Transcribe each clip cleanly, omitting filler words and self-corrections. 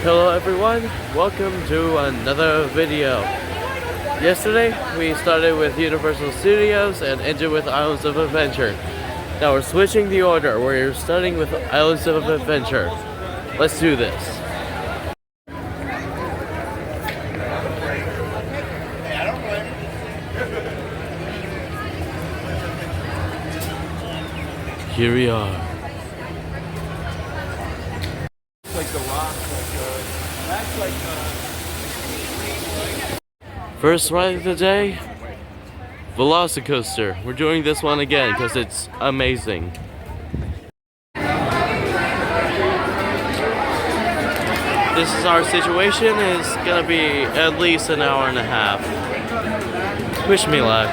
Hello everyone, welcome to another video. Yesterday we started with Universal Studios and ended with Islands of Adventure. Now we're switching the order, we're starting with Islands of Adventure. Let's do this. Here we are. First ride of the day, Velocicoaster. We're doing this one again because it's amazing. This is our situation. It's gonna be at least an hour and a half. Wish me luck.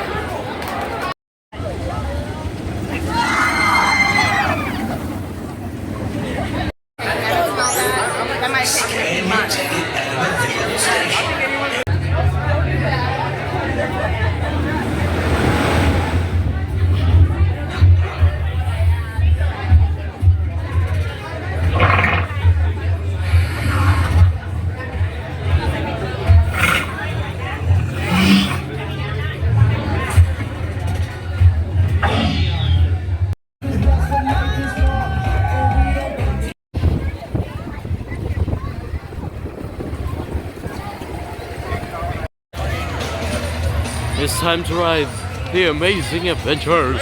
It's time to ride the amazing adventures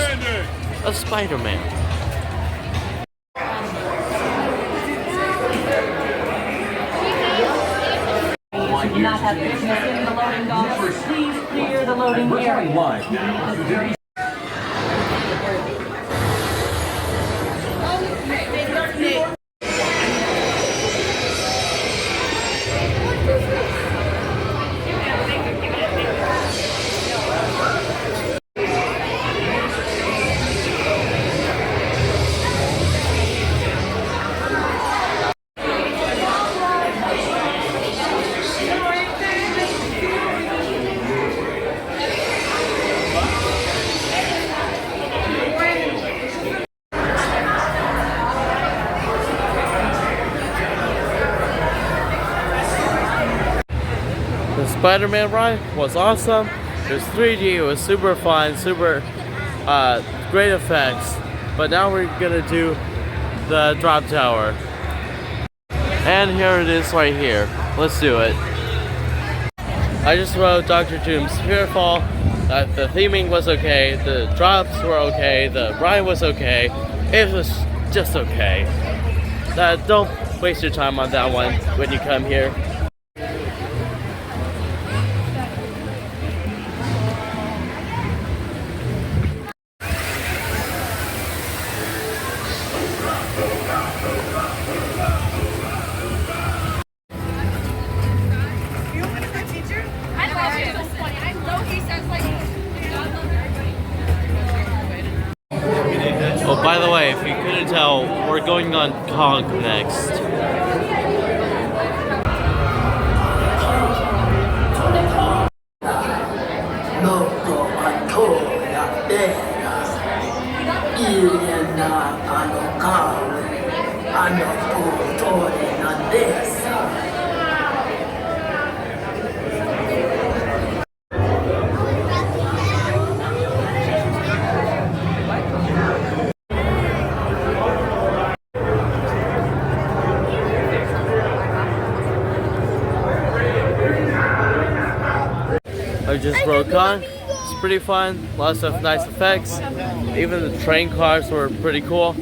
of Spider-Man. You do not have business in the loading dock. Please clear the loading area. The Spider-Man ride was awesome. It was 3D, it was super fun, super great effects. But now we're gonna do the drop tower. And here it is right here. Let's do it. I just wrote Dr. Doom's Fearfall. The theming was okay, the drops were okay, the ride was okay. It was just okay. Don't waste your time on that one when you come here. Oh, by the way, if you couldn't tell, we're going on Kong next. I just rode Kong. It's pretty fun. Lots of nice effects. Even the train cars were pretty cool.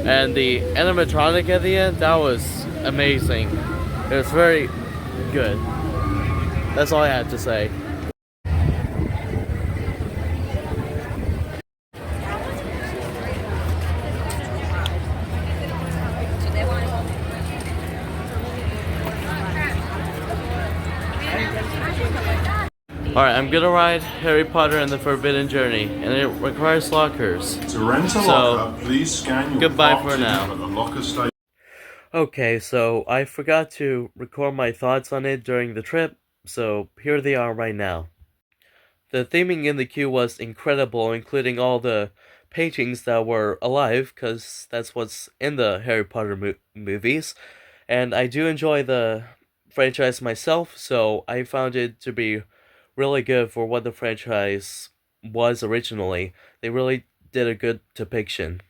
And the animatronic at the end, that was amazing. It was very good. That's all I had to say. Alright, I'm gonna ride Harry Potter and the Forbidden Journey, and it requires lockers. To rent a locker, please scan your goodbye card for now. at the locker station. Okay, so I forgot to record my thoughts on it during the trip, so here they are right now. The theming in the queue was incredible, including all the paintings that were alive, because that's what's in the Harry Potter movies. And I do enjoy the franchise myself, so I found it to be really good for what the franchise was originally. They really did a good depiction.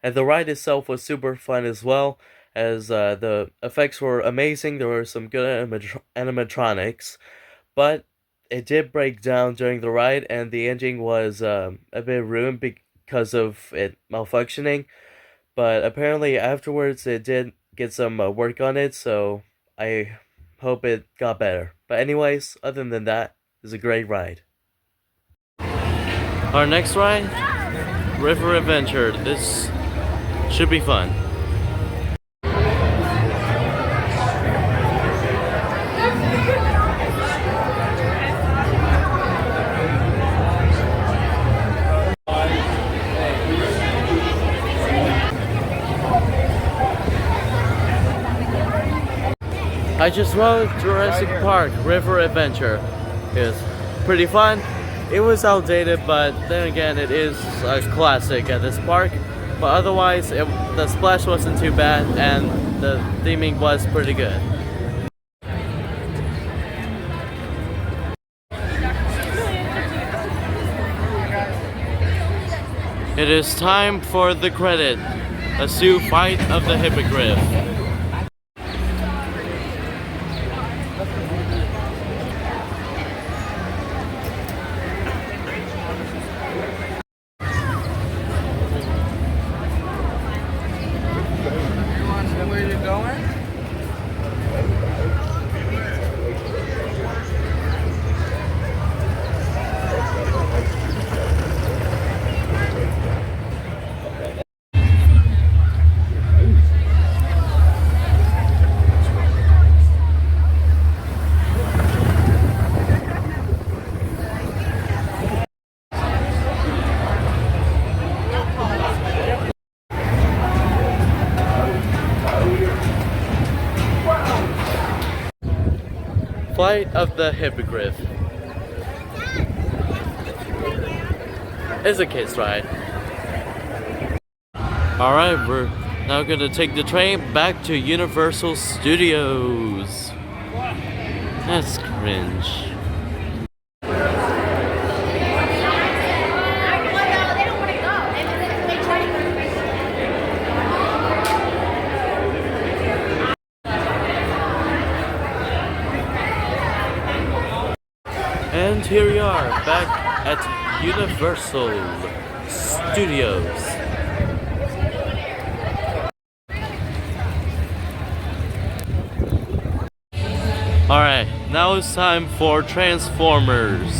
And the ride itself was super fun as well, as the effects were amazing. There were some good animatronics, but it did break down during the ride, and the ending was a bit ruined because of it malfunctioning. But apparently afterwards it did get some work on it, so I hope it got better. But anyways, other than that, it's a great ride. Our next ride, River Adventure. This should be fun. I just rode Jurassic Park River Adventure. It was pretty fun. It was outdated, but then again, it is a classic at this park. But otherwise, the splash wasn't too bad, and the theming was pretty good. It is time for the credit. A Sioux Fight of the Hippogriff. Flight of the Hippogriff is a kid's ride. Alright, we're now gonna take the train back to Universal Studios. That's cringe. And here we are, back at Universal Studios. Alright, now it's time for Transformers.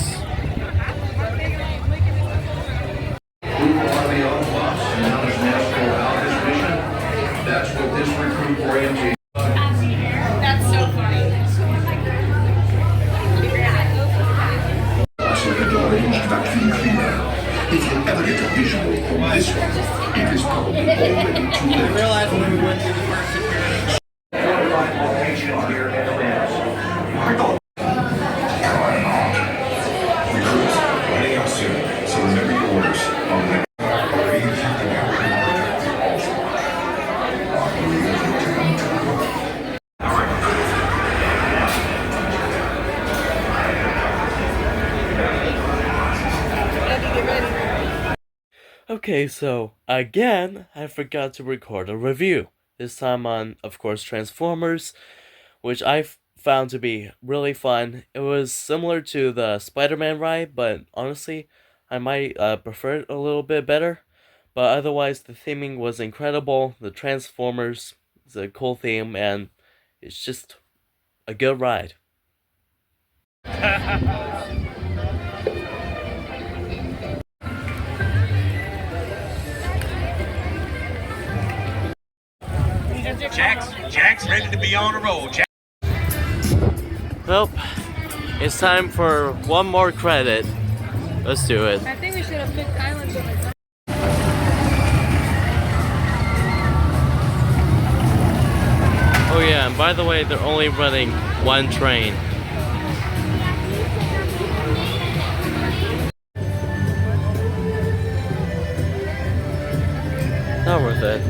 That's what this recruit brand. That's so funny. If you ever get a visual from this one, it is probably already too late. I realized when we went to the first appearance. Location here in the lands. Recruits, running out soon, so remember your orders. Okay, so again, I forgot to record a review. This time on, of course, Transformers, which I found to be really fun. It was similar to the Spider-Man ride, but honestly, I might prefer it a little bit better. But otherwise, the theming was incredible. The Transformers is a cool theme, and it's just a good ride. Jack's ready to be on the road. Jack. Well, it's time for one more credit. Let's do it. I think we should have picked Islands of the Oh yeah, and by the way, they're only running one train. not worth it.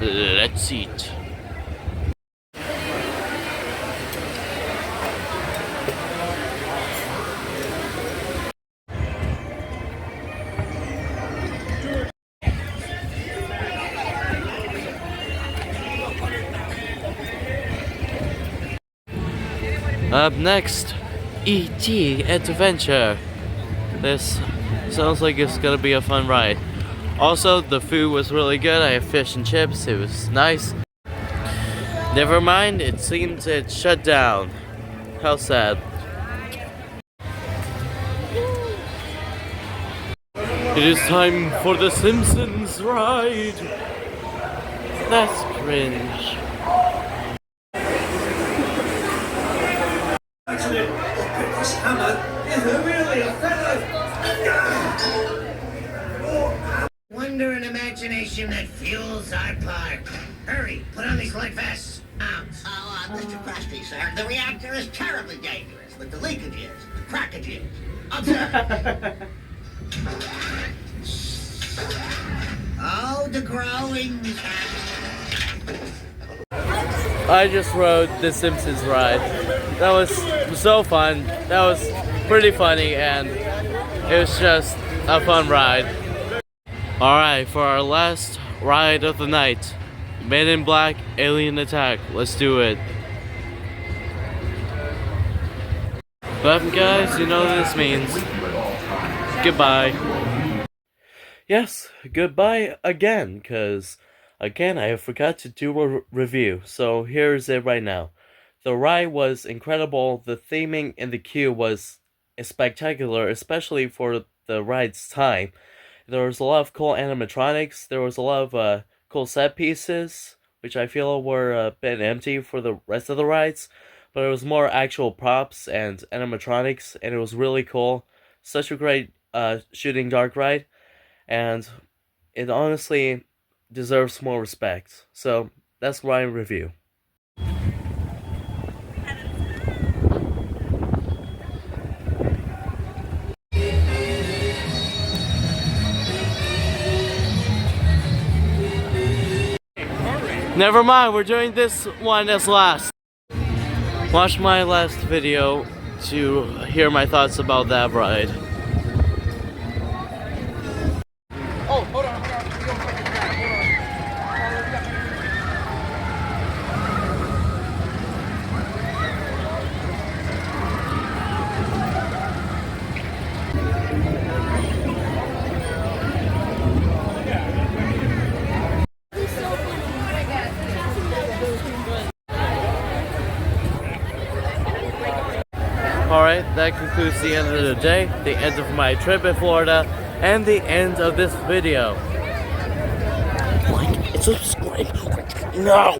Let's eat. Up next, E.T. Adventure. This sounds like it's gonna be a fun ride. Also, the food was really good. I had fish and chips. It was nice. Never mind, it seems it shut down. How sad. It is time for the Simpsons ride. That's cringe. Wonder and imagination that fuels our park. Hurry, put on these light vests. Mr. Krusty, sir, the reactor is terribly dangerous with the leakages, the crackages. Oh, the growing. I just rode the Simpsons ride. That was so fun. That was pretty funny, and it was just a fun ride. Alright, for our last ride of the night, Men in Black Alien Attack. Let's do it. But guys, you know what this means. Goodbye. Yes, goodbye again, because again I forgot to do a review, so here's it right now. The ride was incredible, the theming in the queue was spectacular, especially for the ride's time. There was a lot of cool animatronics, there was a lot of cool set pieces, which I feel were a bit empty for the rest of the rides, but it was more actual props and animatronics, and it was really cool. Such a great shooting dark ride, and it honestly deserves more respect. So that's my review. Never mind, we're doing this one as last. Watch my last video to hear my thoughts about that ride. Oh, hold on. Alright, that concludes the end of the day, the end of my trip in Florida, and the end of this video. Like and subscribe. No!